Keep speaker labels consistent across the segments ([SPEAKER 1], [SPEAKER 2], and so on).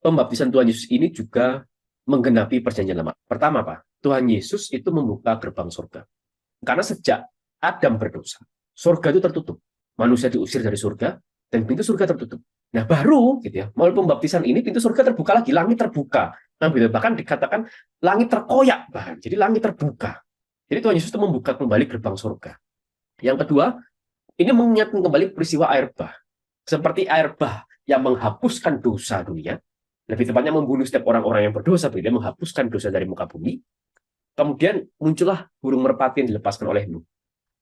[SPEAKER 1] pembaptisan Tuhan Yesus ini juga menggenapi perjanjian lama. Pertama, Pak, Tuhan Yesus itu membuka gerbang surga. Karena sejak Adam berdosa, surga itu tertutup. Manusia diusir dari surga, dan pintu surga tertutup. Nah, baru gitu ya, melalui pembaptisan ini pintu surga terbuka lagi, langit terbuka. Nah, gitu, bahkan dikatakan langit terkoyak, bahkan. Jadi langit terbuka. Jadi Tuhan Yesus itu membuka kembali gerbang surga. Yang kedua, ini mengingatkan kembali peristiwa air bah. Seperti air bah yang menghapuskan dosa dunia, lebih tepatnya membunuh setiap orang-orang yang berdosa, begitu, menghapuskan dosa dari muka bumi. Kemudian muncullah burung merpati yang dilepaskan oleh Nuh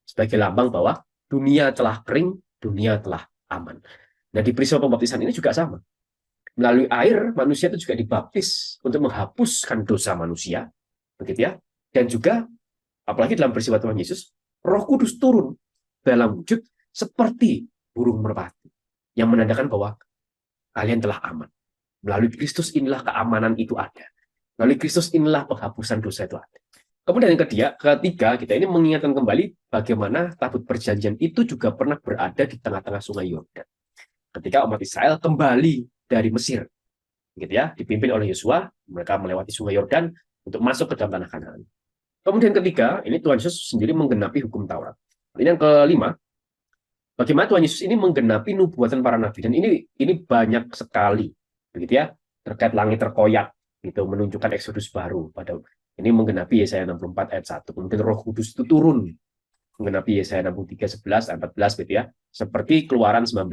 [SPEAKER 1] sebagai lambang bahwa dunia telah kering, dunia telah aman. Nah, di peristiwa pembaptisan ini juga sama. Melalui air, manusia itu juga dibaptis untuk menghapuskan dosa manusia, begitu ya. Dan juga, apalagi dalam peristiwa Tuhan Yesus, Roh Kudus turun dalam wujud seperti burung merpati, yang menandakan bahwa kalian telah aman. Melalui Kristus inilah keamanan itu ada. Melalui Kristus inilah penghapusan dosa itu ada. Kemudian yang ketiga, kita ini mengingatkan kembali bagaimana tabut perjanjian itu juga pernah berada di tengah-tengah sungai Yordan. Ketika umat Israel kembali dari Mesir, gitu ya, dipimpin oleh Yosua, mereka melewati sungai Yordan untuk masuk ke dalam tanah Kanaan. Kemudian ketiga, ini Tuhan Yesus sendiri menggenapi hukum Taurat. Ini yang kelima, bagaimana Tuhan Yesus ini menggenapi nubuatan para nabi, dan ini banyak sekali, begitu ya, terkait langit terkoyak, gitu, menunjukkan Exodus baru pada ini menggenapi Yesaya 64 ayat 1. Kemudian Roh Kudus itu turun menggenapi Yesaya 63 11 ayat 14, gitu ya, seperti Keluaran 19.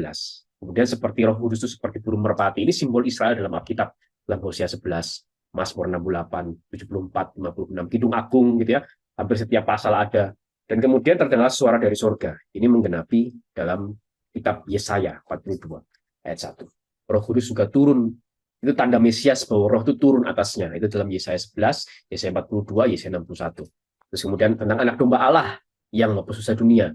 [SPEAKER 1] Kemudian seperti Roh Kudus itu seperti burung merpati, ini simbol Israel dalam Alkitab, dalam Hosea 11, Mazmur 68, 74, 56, Kidung Agung, gitu ya, hampir setiap pasal ada. Dan kemudian terdengar suara dari surga. Ini menggenapi dalam kitab Yesaya 42 ayat 1. Roh Kudus juga turun. Itu tanda Mesias bahwa roh itu turun atasnya. Itu dalam Yesaya 11, Yesaya 42, Yesaya 61. Terus kemudian tentang anak domba Allah yang menghapus dosa dunia.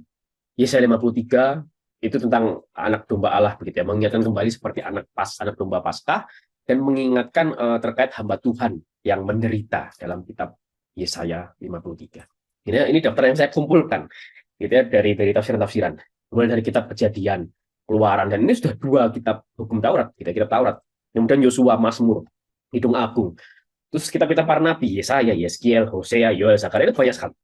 [SPEAKER 1] Yesaya 53 itu tentang anak domba Allah, begitu ya, mengingatkan kembali seperti anak domba Paskah, dan mengingatkan terkait hamba Tuhan yang menderita dalam kitab Yesaya 53. Ini daftar yang saya kumpulkan, gitu ya, dari tafsiran-tafsiran. Kemudian dari kitab Kejadian, Keluaran, dan ini sudah dua kitab hukum Taurat, kitab Taurat. Kemudian Yosua, Mazmur, Kidung Agung. Terus kitab-kitab para nabi, Yesaya, Yeskiel, Hosea, Yoel, Zakaria, itu banyak sekali.